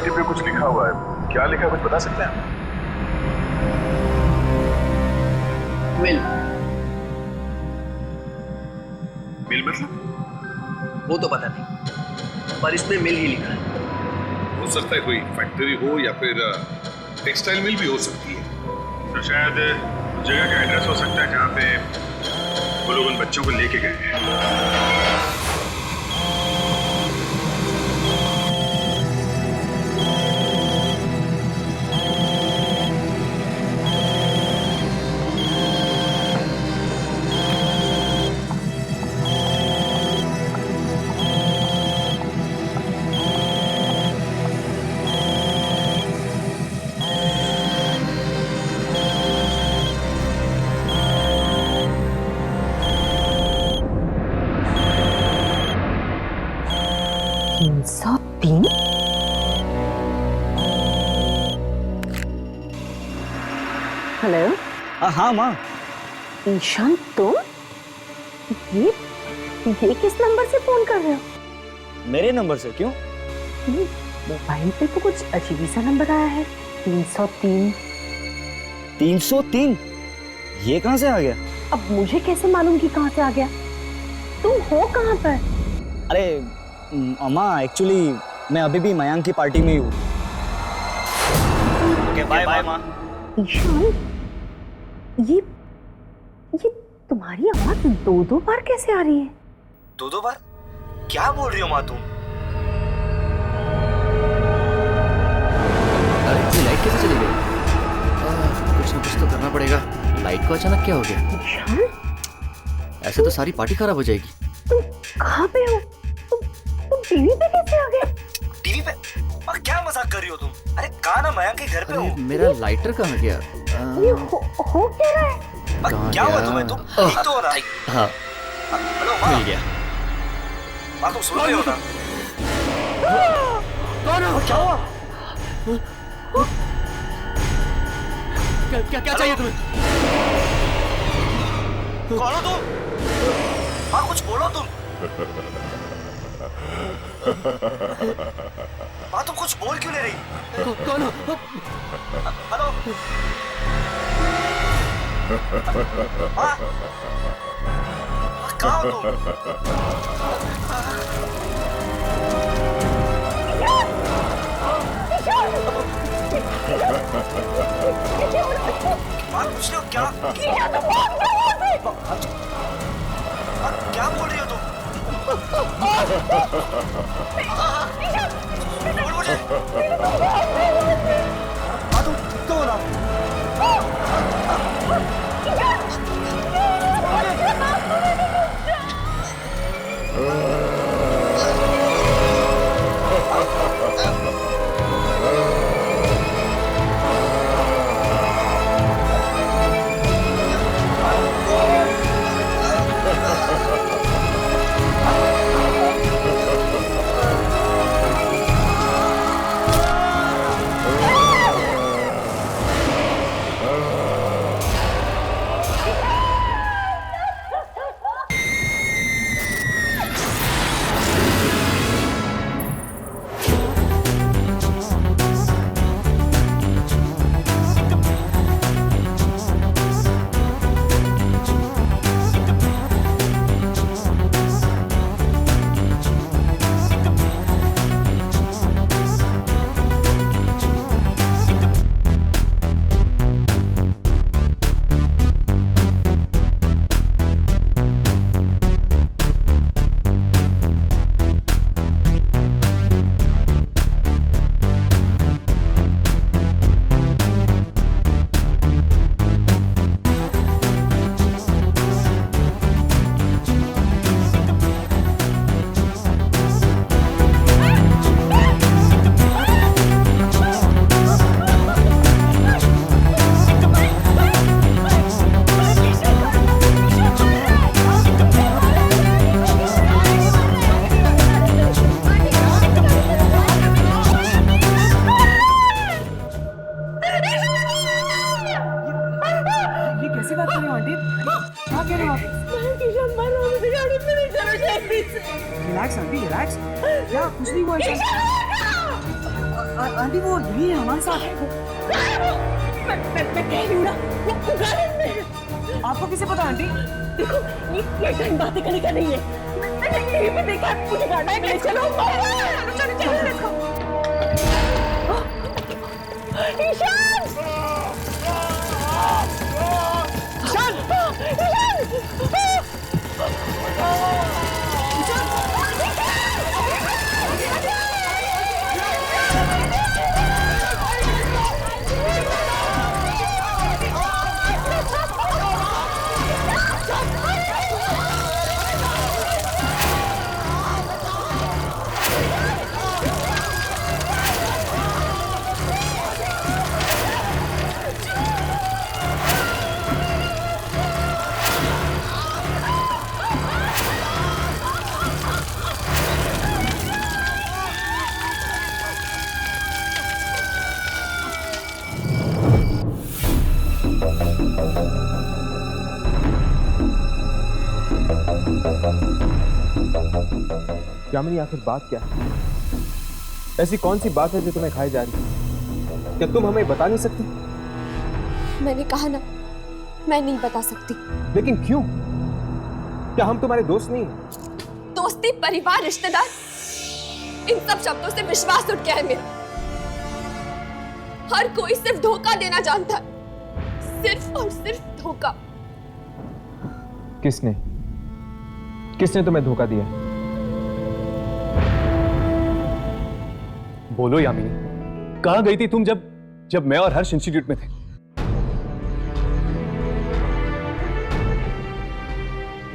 चिट्ठी पे कुछ लिखा हुआ है, क्या लिखा है कुछ बता सकते हैं? मिल। मिल मतलब? वो तो पता नहीं, पर इसमें मिल ही लिखा है। हो सकता है कोई फैक्ट्री हो या फिर टेक्सटाइल मिल भी हो सकती है। तो शायद जगह का एड्रेस हो सकता है जहाँ पे वो लोग उन बच्चों को लेके गए हैं। हेलो। हाँ माँ। ईशान तुम ये किस नंबर से फोन कर रहे हो? मेरे नंबर से क्यों? मोबाइल पे तो कुछ अजीब सा नंबर आया है, 303। 303? ये कहाँ से आ गया? अब मुझे कैसे मालूम कि कहाँ से आ गया? तुम हो कहाँ पर? अरे अम्मा, एक्चुअली मैं अभी भी मयांक की पार्टी में ही हूँ। ओके बाय बाय माँ। ईशान, ये तुम्हारी आवाज दो बार कैसे आ रही है? दो बार? क्या बोल रही हो माँ तुम? अरे इतनी लाइट कैसे चली गई? कुछ ना कुछ तो करना पड़ेगा। लाइट को अचानक क्या हो गया? ईशान, ऐसे तो सारी पार्टी खराब हो जाएगी। तुम कहाँ पे हो? तुम टीवी पे कैसे आ गए? टीवी पे? क्या मजाक कर रही हो तुम? अरे कहाँ ना मयांक के घर पे हो। मेरा लाइटर कहाँ गया? ये हो क्या रहा है? क्या हुआ तुम्हें? तुम ठीक तो हो ना? हाँ हेलो माँ। मिल गया। माँ तुम सुन रही हो ना? कौन हो? क्या हुआ? क्या चाहिए तुम्हें? कौन हो तुम? माँ कुछ बोलो तुम। माँ तुम कुछ बोल क्यों नहीं रही? कौन हो? हेलो माँ, कहाँ हो तुम? माँ कुछ नहीं हो क्या? क्या बोल रही हो तुम? बोल मुझे। माँ तुम तो बोला। आंटी वो यही है हमारे साथ है। मैं कह रही हूँ ना, वो गार्डन में है। आपको किसे पता आंटी? देखो ये टाइम बातें करने का नहीं है। मैंने यहीं पे देखा, मुझे गार्डन में चलो चलो चलो देखो। ईशान! यामिनी, आखिर बात क्या है? ऐसी कौन सी बात है जो तुम्हें खाई जा रही है? क्या तुम हमें बता नहीं सकती? मैंने कहा ना, मैं नहीं बता सकती। लेकिन क्यों? क्या हम तुम्हारे दोस्त नहीं हैं? दोस्ती, परिवार, रिश्तेदार, इन सब शब्दों से विश्वास उठ गया है मेरा। हर कोई सिर्फ धोखा देना जानता है, सिर्फ और सिर्फ धोखा। किसने किसने तुम्हें धोखा दिया? बोलो यामिनी, कहां गई थी तुम जब मैं और हर्ष इंस्टीट्यूट में थे?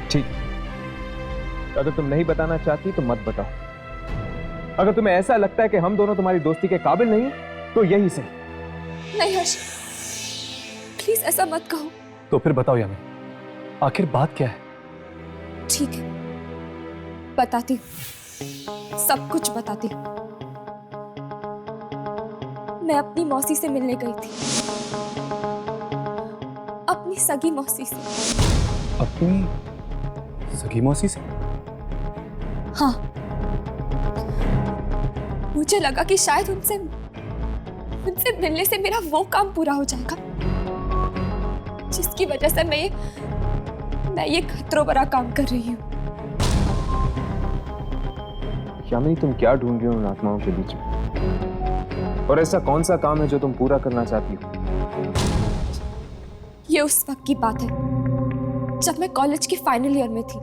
ठीक, अगर तुम नहीं बताना चाहती तो मत बताओ। अगर तुम्हें ऐसा लगता है कि हम दोनों तुम्हारी दोस्ती के काबिल नहीं तो यही सही। नहीं हर्ष, प्लीज ऐसा मत कहो। तो फिर बताओ यामिनी, आखिर बात क्या है? ठीक है, बताती हूँ, सब कुछ बताती हूँ। मैं अपनी मौसी से मिलने गई थी, अपनी सगी मौसी से। अपनी सगी मौसी से? हाँ, मुझे लगा कि शायद उनसे मिलने से मेरा वो काम पूरा हो जाएगा जिसकी वजह से मैं ये खतरों भरा काम कर रही हूँ। यामिनी, तुम क्या ढूंढ रही हो उन आत्माओं के बीच में? और ऐसा कौन सा काम है जो तुम पूरा करना चाहती हो? ये उस वक्त की बात है जब मैं कॉलेज के फाइनल ईयर में थी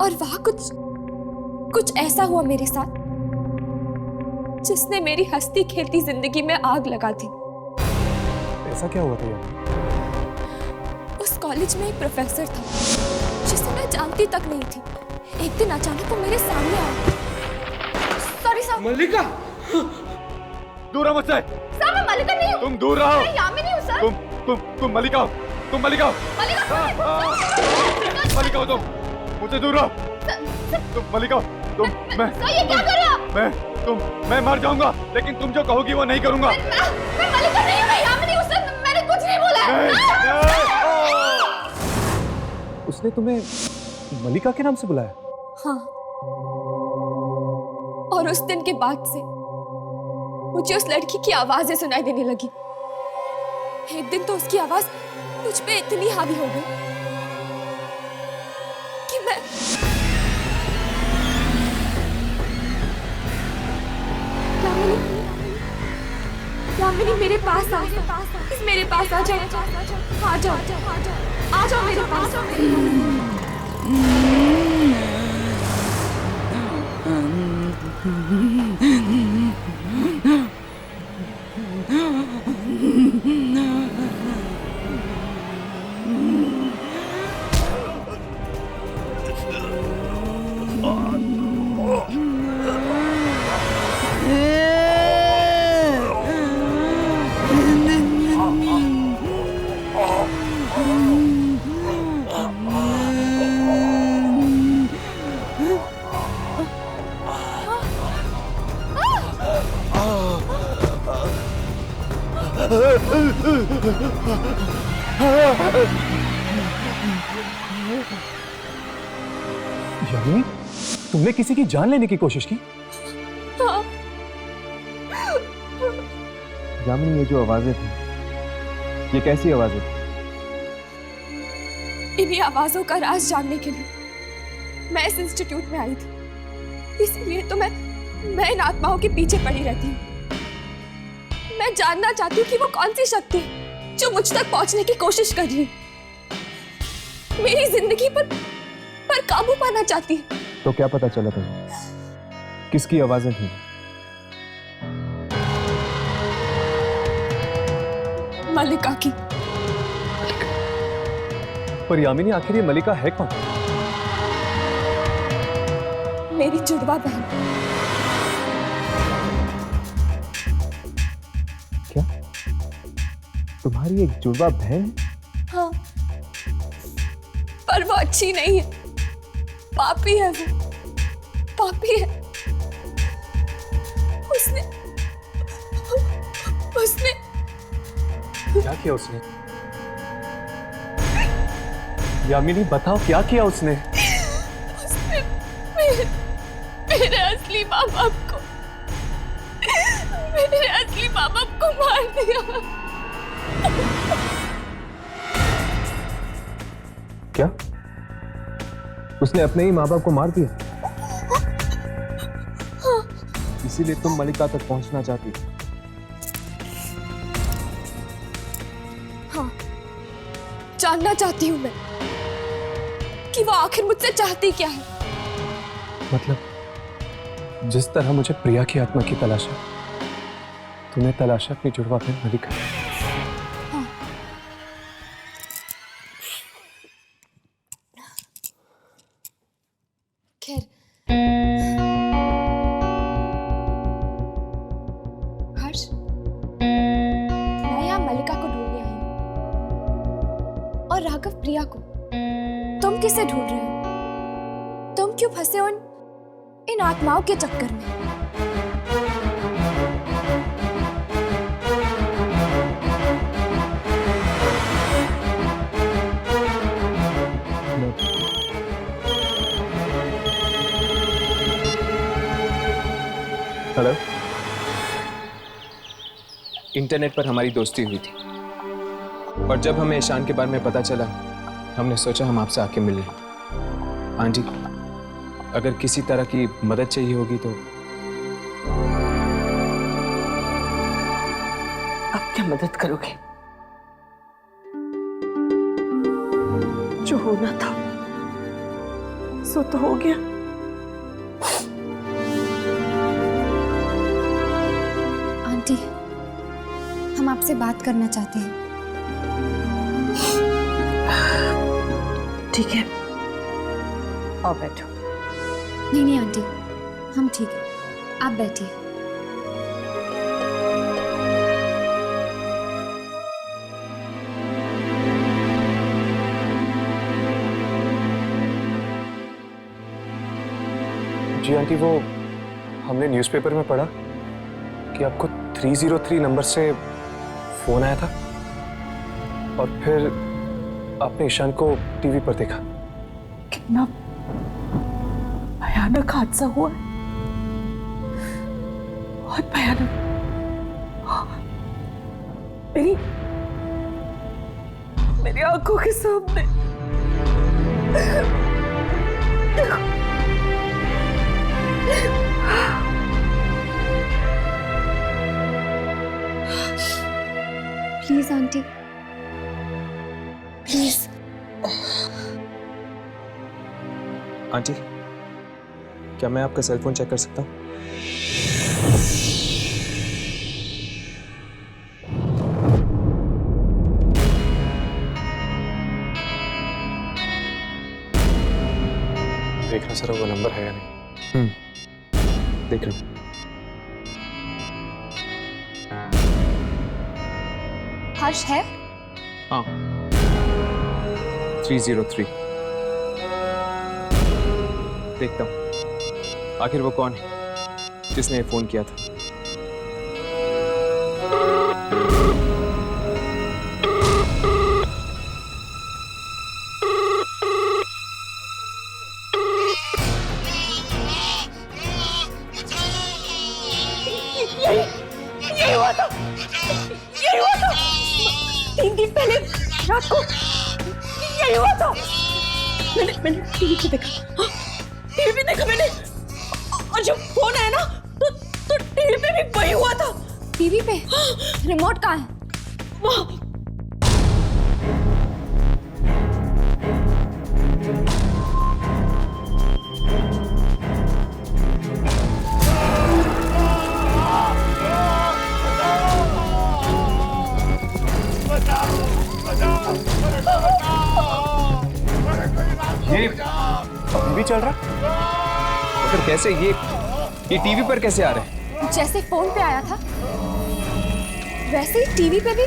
और वहां कुछ ऐसा हुआ मेरे साथ जिसने मेरी हंसती खेलती जिंदगी में आग लगा दी। ऐसा क्या हुआ था यार? उस कॉलेज में एक प्रोफेसर था जिसे मैं जानती तक नहीं थी। एक दिन अचानक वो मेरे सामने आया। Sorry sir. मल्लिका, दूर रहो मुझसे। सर, मैं मल्लिका नहीं हूँ। तुम दूर रहो। मैं यामिनी हूँ सर। तुम मल्लिका हो। तुम मल्लिका हो। मल्लिका हो तुम। मुझसे दूर रहो। तुम मल्लिका हो। तुम मैं ये क्या कर रहे हो आप? मैं मर जाऊंगा, लेकिन तुम जो कहोगी वो नहीं करूंगा। मैं मल्लिका नहीं हूँ, मैं यामिनी हूँ सर। मैंने कुछ नहीं बोला है। उसने तुम्हें मल्लिका के नाम से बुलाया? हाँ, और उस दिन के बाद से मुझे उस लड़की की आवाजें सुनाई देने लगी। एक दिन तो उसकी आवाज मुझ पे इतनी हावी हो गई कि मैं यामिनी मेरे पास आ जाओ। मेरे पास आ जाओ। आ जाओ, आ जाओ मेरे पास। यामिनी, तुमने किसी की जान लेने की कोशिश की? हाँ, यामिनी, ये जो आवाजें थी, ये कैसी आवाजें थी? इन्हीं आवाजों का राज जानने के लिए मैं इस इंस्टीट्यूट में आई थी। इसीलिए तो मैं इन आत्माओं के पीछे पड़ी रहती हूँ। मैं जानना चाहती हूँ कि वो कौन सी शक्ति है जो मुझ तक पहुंचने की कोशिश कर रही है, मेरी जिंदगी पर काबू पाना चाहती है। तो क्या पता चला तुम्हें? किसकी आवाजें थी? मलिका की। पर यामिनी, आखिर ये मलिका है कौन? मेरी जुड़वा बहन। क्या तुम्हारी एक जुड़वा बहन? हाँ, पर वो अच्छी नहीं है, पापी है। वो पापी है। उसने क्या किया उसने? यामिनी, बताओ क्या किया उसने? मेरे असली माँ बाप को मार दिया। क्या? उसने अपने ही माँ बाप को मार दिया? इसीलिए तुम मलिका तक पहुंचना चाहती? हाँ, जानना चाहती हूँ मैं कि वो आखिर मुझसे चाहती क्या है। मतलब जिस तरह मुझे प्रिया की आत्मा की तलाश है, तुम्हें तलाश है अपनी जुड़वा बहन मलिका। हाँ। खैर, हर्ष, मैं यहाँ मलिका को ढूंढने आई हूँ और राघव प्रिया को। तुम किसे ढूंढ रहे हो? तुम क्यों फंसे हो इन आत्माओं के चक्कर में? हेलो। इंटरनेट पर हमारी दोस्ती हुई थी और जब हमें ईशान के बारे में पता चला, हमने सोचा हम आपसे आके मिल लें। आंटी, अगर किसी तरह की मदद चाहिए होगी तो। अब क्या मदद करोगे? जो होना था सो तो हो गया। आंटी, हम आपसे बात करना चाहते हैं। ठीक है, आओ बैठो। नहीं आंटी, हम ठीक है, आप बैठिए। जी आंटी, वो हमने न्यूज़पेपर में पढ़ा कि आपको 303 नंबर से फोन आया था और फिर आपने ईशान को टीवी पर देखा। कितना भयानक हादसा हुआ है, बहुत भयानक। मेरी आंखों के सामने। Please aunty, please. आंटी, क्या मैं आपका सेल फोन चेक कर सकता हूँ? देखना सर वो नंबर है या नहीं। देख रहा हूँ। हर्ष है? हाँ, 303। देखता हूँ आखिर वो कौन है जिसने फोन किया था। यही हुआ था, यही हुआ था 3 दिन पहले रात को, यही हुआ था। मैंने टीवी पे देखा, टीवी पे देखा मैंने, और जब फोन आया ना तो टीवी पे भी वही हुआ था। टीवी पे रिमोट कहाँ है? वहाँ। ये टीवी चल रहा? फिर कैसे ये टीवी पर कैसे आ रहे हैं? जैसे फोन पे आया था वैसे ही टीवी पे भी।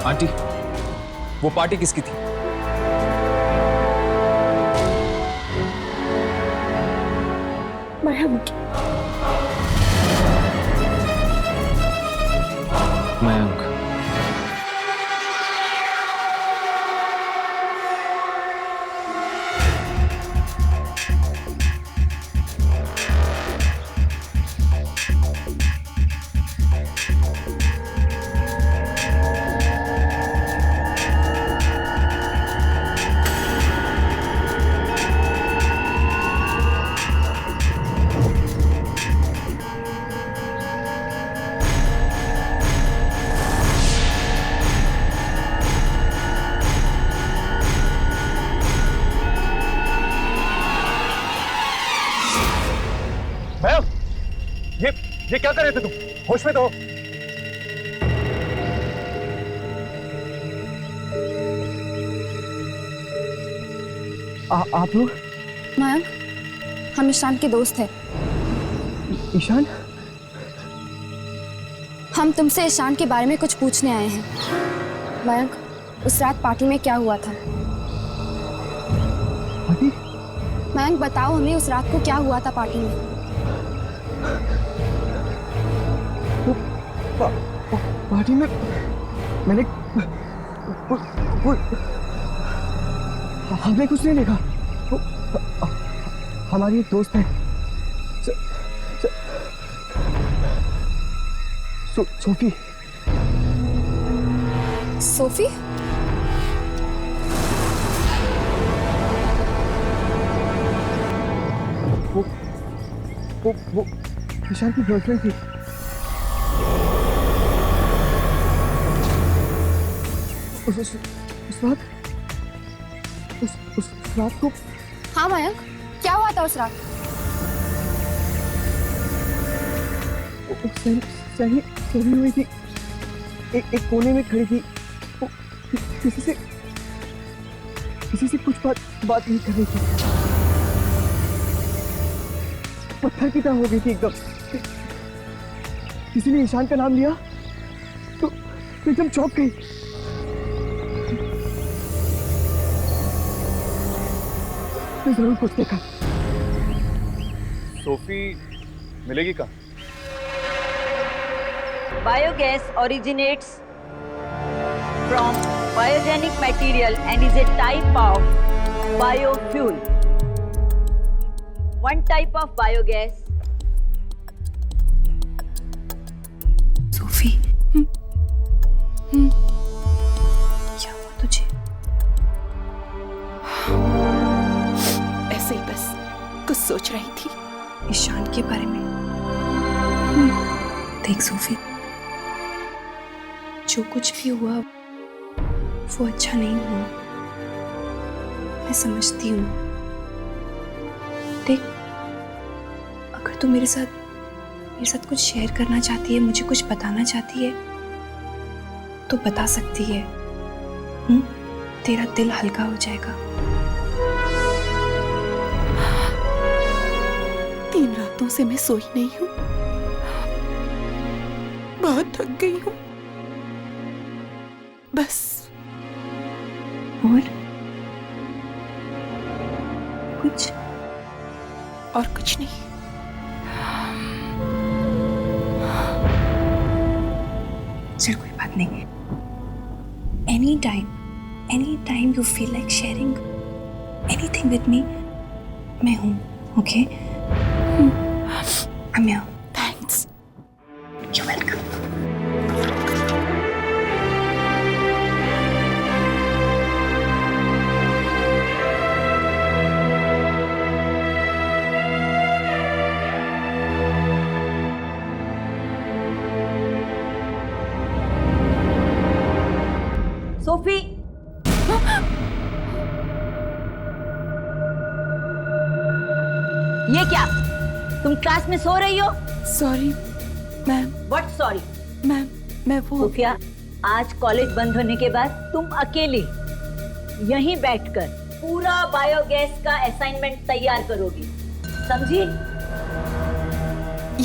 आंटी, वो पार्टी किसकी थी? मयंक। मयंक। ये क्या कर रहे थे तुम? होश में तो हो। आप लोग? मयंक, हम ईशान के दोस्त हैं। ईशान? हम तुमसे ईशान के बारे में कुछ पूछने आए हैं। मयंक, उस रात पार्टी में क्या हुआ था? पार्टी? मयंक बताओ हमें, उस रात को क्या हुआ था पार्टी में? पार्टी में मैंने हमने कुछ नहीं देखा। हमारी एक दोस्त है सोफी। सोफी? वो ईशान की गर्लफ्रेंड थी। उस रात को। हाँ मयंक, क्या हुआ था उस रात? सही हुई थी, एक कोने में खड़ी थी। वो किसी से कुछ बात नहीं कर रही थी। पत्थर की तरह हो गई थी एकदम। किसी ने ईशान का नाम लिया तो एकदम चौंक गई। मैं जरूर कुछ देखा। सोफी मिलेगी कहाँ? Biogas originates from biogenic material and is a type of biofuel. One type of biogas. Sophie, क्या हुआ तुझे? ऐसे ही बस कुछ सोच रही थी ईशान के बारे में। देख सोफी, जो कुछ भी हुआ वो अच्छा नहीं हुआ, मैं समझती हूँ। देख, अगर तू मेरे साथ मेरे साथ कुछ शेयर करना चाहती है, मुझे कुछ बताना चाहती है तो बता सकती है। तेरा दिल हल्का हो जाएगा। 3 रातों से मैं सोई नहीं हूँ, बहुत थक गई हूँ। बस। और कुछ? और कुछ नहीं। चल कोई बात नहीं। Any time you feel like sharing anything with me, मैं हूँ। Okay? I'm here. Thanks. You're welcome. Sophie, ये क्या? तुम क्लास में सो रही हो? Sorry ma'am. What sorry? Ma'am मैं वो सोफिया, आज कॉलेज बंद होने के बाद तुम अकेली यहीं बैठकर पूरा बायोगैस का असाइनमेंट तैयार करोगी, समझी?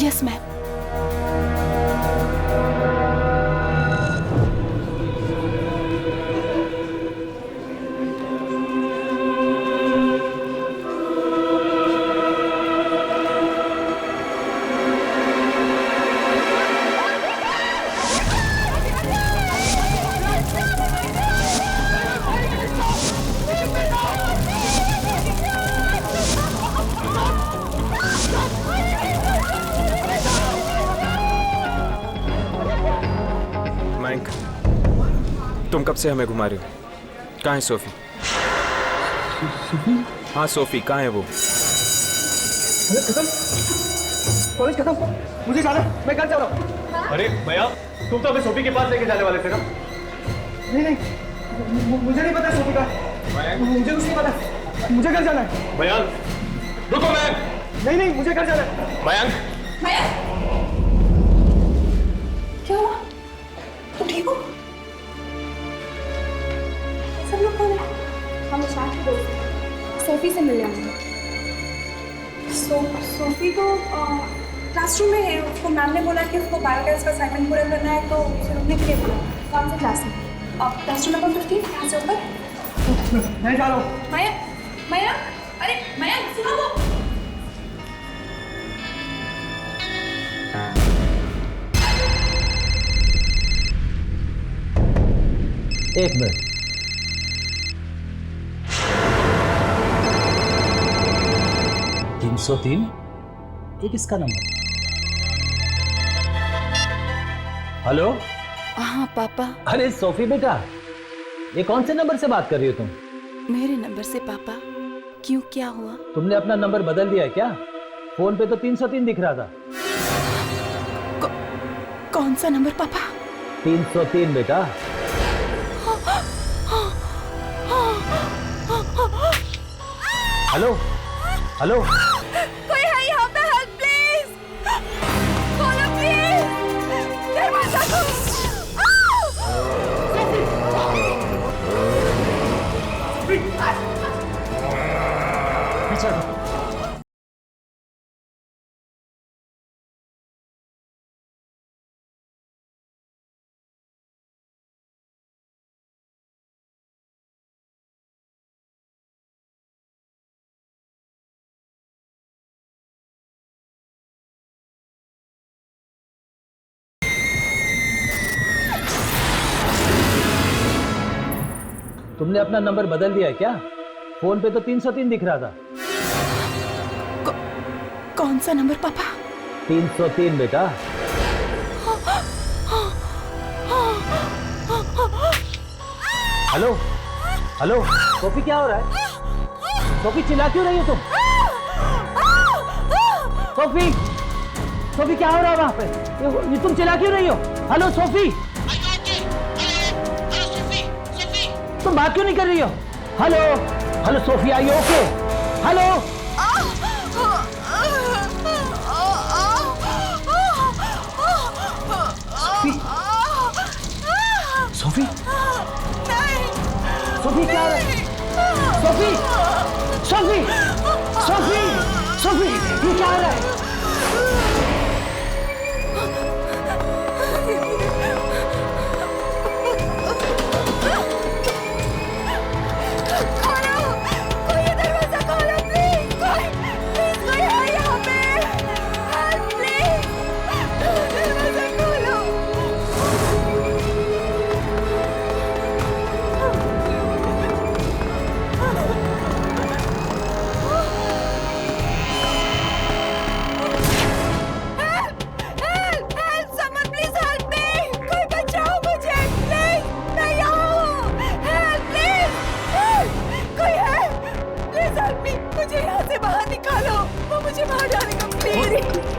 Yes ma'am. मयंक, तुम कब से हमें घुमा रहे हो? कहाँ है सोफी? हाँ सोफी कहाँ है वो? कॉलेज खत्म, मुझे जाना, मैं घर जा रहा हूँ। अरे भैया, तुम तो हमें सोफी के पास लेके जाने वाले थे ना? नहीं, मुझे नहीं पता सोफी का। मुझे कुछ नहीं पता, मुझे घर जाना है। भैया रुको, नहीं मुझे घर जाना है। मयंक, क्या हुआ? तुम ठीक हो? सब लोग कौन है? हम इशान के दोस्त हैं, सोफी से मिल रहे हैं। सोफी तो क्लासरूम में है। उसको मैम ने बोला कि उसको बायोगैस का असाइनमेंट पूरा करना है, तो उसे रुकने के लिए बोला। कौन से क्लास में? क्लासरूम नंबर 15, यहाँ से ऊपर। मैं जा रहा हूँ। मया, अरे मया सुनो तो। एक मिनट। तीन 303 ये किसका नंबर? हेलो। हाँ पापा। अरे सोफी बेटा, ये कौन से नंबर से बात कर रही हो तुम? मेरे नंबर से पापा। क्यों, क्या हुआ? तुमने अपना नंबर बदल दिया है क्या? फोन पे तो 303 दिख रहा था। कौन सा नंबर पापा? 303 बेटा। हेलो हेलो, कोई है यहाँ पे? हेल्प प्लीज, खोलो प्लीज, दरवाजा खोलो। पीछे तुमने अपना नंबर बदल दिया है क्या? फोन पे तो 303 दिख रहा था। कौन सा नंबर पापा? 303 बेटा। हेलो हेलो, सोफी क्या हो रहा है? सोफी चिल्ला क्यों रही हो तुम? सोफी, सोफी क्या हो रहा है वहां पे? ये तुम चिल्ला क्यों रही हो? हेलो सोफी, तुम बात क्यों नहीं कर रही हो? Hello hello Sophie, are you okay? Hello Sophie Sophie क्या हो रहा है? सोफी सोफी सोफी सोफी ये क्या हो रहा है?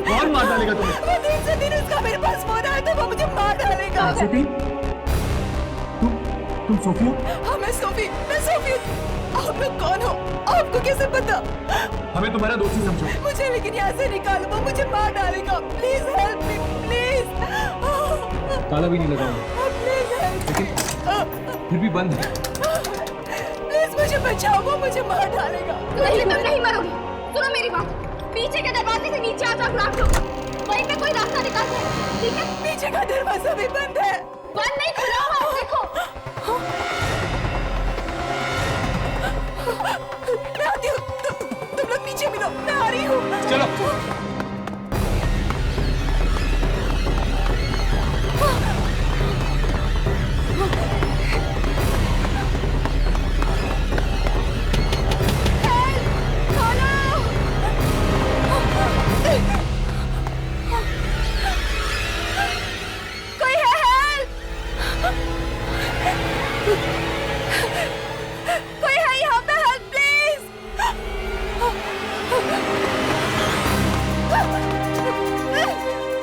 कौन मार डालेगा तुम्हें? दिन से दिन उसका मेरे पास फोन आया तो वो मुझे मार डालेगा। सिटी, तुम सोफी हो? हाँ मैं सोफी हूँ। आप लोग कौन हो? आपको कैसे पता? हमें तुम्हारा दोस्ती समझो। मुझे लेकिन यहाँ से निकालो, वो मुझे मार डालेगा। Please help me please. ताला भी नहीं लगाऊंगा। Please help. लेकिन फिर भी बंद है। प्लीज मुझे बचाओ, वो मुझे मार डालेगा। नहीं तुम नहीं मरोगी। सुनो मेरी बात, पीछे के दरवाजे से नीचे आ जाओ ग्राउंड फ्लोर, वहीं पे कोई रास्ता निकालते हैं, ठीक है? पीछे का दरवाजा भी बंद है। बंद नहीं, खुला हुआ है, देखो। मैं आती हूँ, तुम लोग नीचे मिलो, मैं आ रही हूँ। चलो। कोई है यहाँ पे? Help please.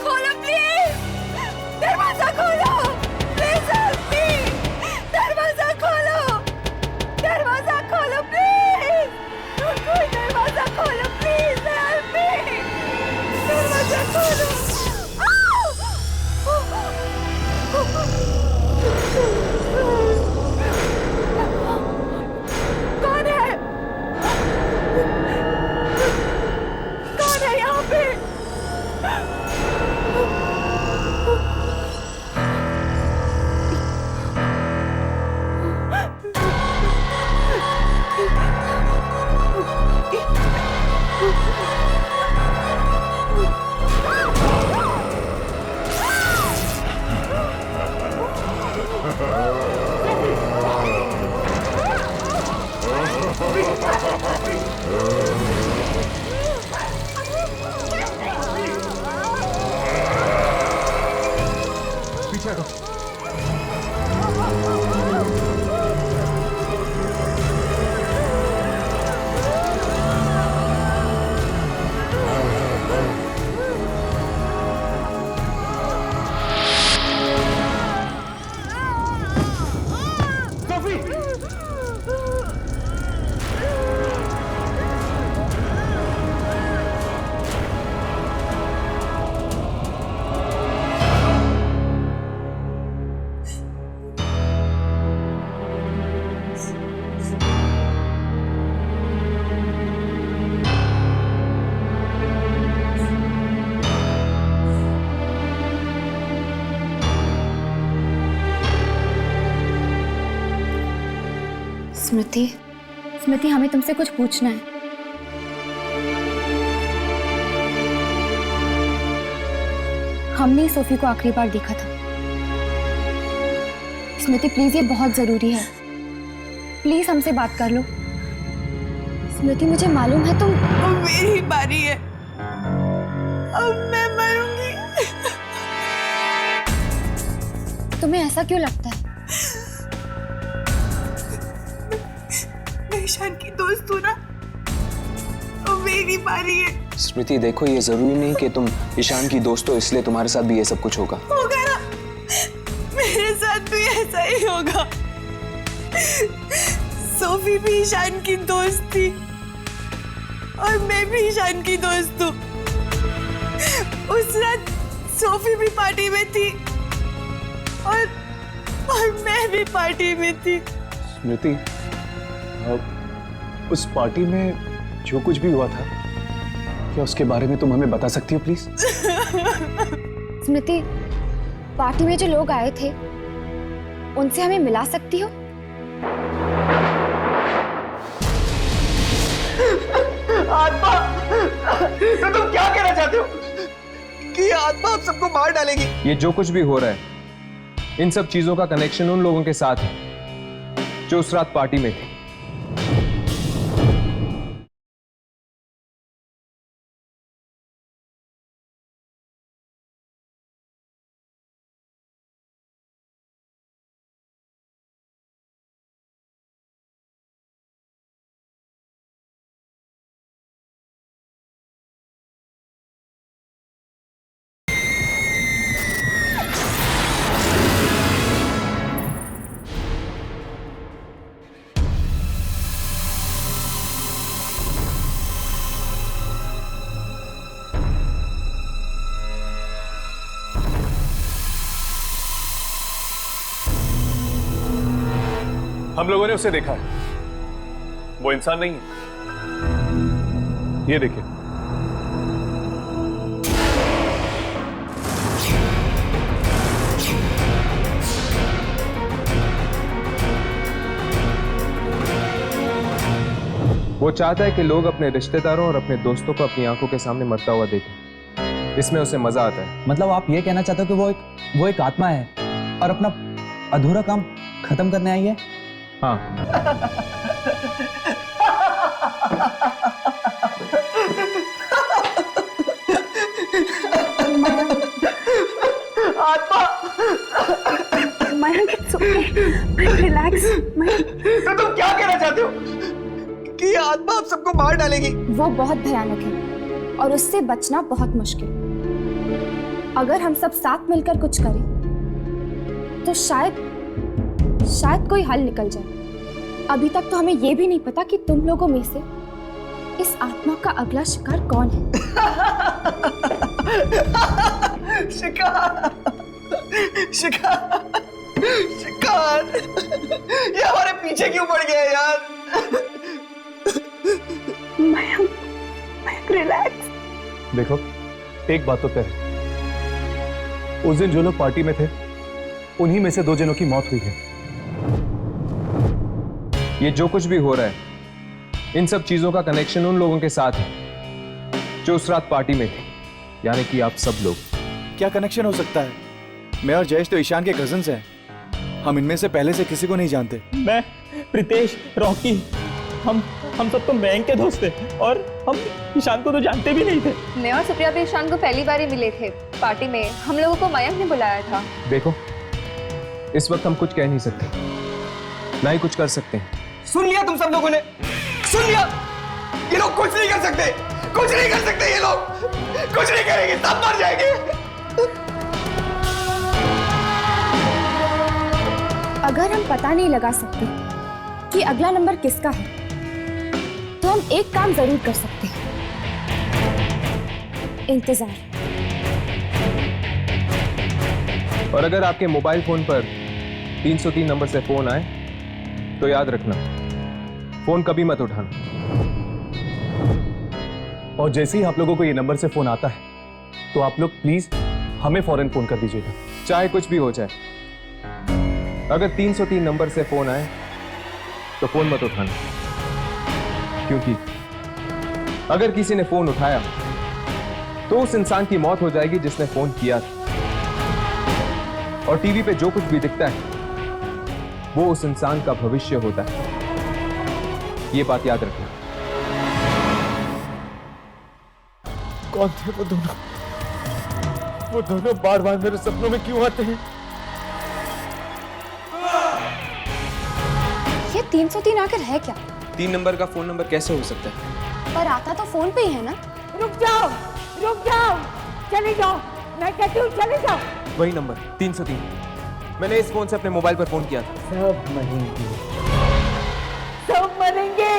खोलो प्लीज, दरवाजा खोलो प्लीज। हेल्प मी, दरवाजा खोलो प्लीज। कोई दरवाजा खोलो प्लीज। हेल्प मी, दरवाजा खोलो। कौन है यहाँ पे? पीछे हटो। स्मृति हमें तुमसे कुछ पूछना है। हमने सोफी को आखिरी बार देखा था। स्मृति प्लीज, ये बहुत जरूरी है, प्लीज हमसे बात कर लो। स्मृति मुझे मालूम है तुम। अब मेरी बारी है, अब मैं मरूंगी। तुम्हें ऐसा क्यों लगता है? मैं ईशान की दोस्त हूँ ना, अब मेरी बारी है। स्मृति देखो, ये जरूरी नहीं कि तुम ईशान की दोस्त हो इसलिए तुम्हारे साथ भी ये सब कुछ होगा। होगा ना, मेरे साथ भी ऐसा ही होगा। सोफी भी ईशान की दोस्त थी और मैं भी ईशान की दोस्त हूँ। उस रात सोफी भी पार्टी में थी और और मैं भी पार्टी में थी। स्मृति, उस पार्टी में जो कुछ भी हुआ था, क्या उसके बारे में तुम हमें बता सकती हो प्लीज? स्मृति, पार्टी में जो लोग आए थे उनसे हमें मिला सकती हो? आत्मा, तो तुम क्या कहना चाहते हो कि आत्मा आप सबको मार डालेगी? ये जो कुछ भी हो रहा है, इन सब चीजों का कनेक्शन उन लोगों के साथ है जो उस रात पार्टी में थे। हम लोगों ने उसे देखा है, वो इंसान नहीं है। ये देखिए, वो चाहता है कि लोग अपने रिश्तेदारों और अपने दोस्तों को अपनी आंखों के सामने मरता हुआ देखें। इसमें उसे मजा आता है। मतलब आप ये कहना चाहते हो कि वो एक आत्मा है और अपना अधूरा काम खत्म करने आई है? हाँ। आत्मा, Mayank, it's okay. Mayank, relax. Mayank, तो तुम क्या कहना चाहते हो कि आत्मा आप सबको मार डालेगी? वो बहुत भयानक है और उससे बचना बहुत मुश्किल। अगर हम सब साथ मिलकर कुछ करें तो शायद कोई हल निकल जाए। अभी तक तो हमें ये भी नहीं पता कि तुम लोगों में से इस आत्मा का अगला शिकार कौन है। शिकार, शिकार, शिकार, ये हमारे पीछे क्यों पड़ गया यार? मयंक, रिलैक्स। देखो, एक बात तो तय है, उस दिन जो लोग पार्टी में थे उन्हीं में से 2 जनों की मौत हुई है। ये जो कुछ भी हो रहा है, इन सब चीजों का कनेक्शन उन लोगों के साथ है जो उस रात पार्टी में थे, यानी कि आप सब लोग। क्या कनेक्शन हो सकता है? मैं और जयेश तो ईशान के कजिन्स हैं। हम इनमें से पहले से किसी को नहीं जानते। मैं, प्रीतेश, रॉकी, हम सब तो मयंक के दोस्त थे और हम ईशान को तो जानते भी नहीं थे। मैं और सुप्रिया भी ईशान को पहली बार ही मिले थे पार्टी में। हम लोगों को मयंक ने बुलाया था। देखो, इस वक्त हम कुछ कह नहीं सकते, ना ही कुछ कर सकते हैं। सुन लिया तुम सब लोगों ने? सुन लिया? ये लोग कुछ नहीं कर सकते, कुछ नहीं कर सकते। ये लोग कुछ नहीं करेंगे, सब मर जाएंगे। अगर हम पता नहीं लगा सकते कि अगला नंबर किसका है, तो हम एक काम जरूर कर सकते हैं, इंतजार। और अगर आपके मोबाइल फोन पर 303 नंबर से फोन आए तो याद रखना, फोन कभी मत उठाना। और जैसे ही आप लोगों को ये नंबर से फोन आता है तो आप लोग प्लीज हमें फौरन फोन कर दीजिएगा, चाहे कुछ भी हो जाए। अगर 303 नंबर से फोन आए तो फोन मत उठाना, क्योंकि अगर किसी ने फोन उठाया तो उस इंसान की मौत हो जाएगी जिसने फोन किया था। और टीवी पे जो कुछ भी दिखता है वो उस इंसान का भविष्य होता है, ये बात याद रखना। कौन थे वो दोनों? वो दोनों बार बार मेरे सपनों में क्यों आते हैं? ये 303 आखिर है क्या? 3 नंबर का फोन नंबर कैसे हो सकता है? पर आता तो फोन पे ही है ना। रुक जाओ, चले जाओ, मैं कहती हूँ चले जाओ। वही नंबर 303, मैंने इस फोन से अपने मोबाइल पर फोन किया था। सब मरेंगे। सब मरेंगे।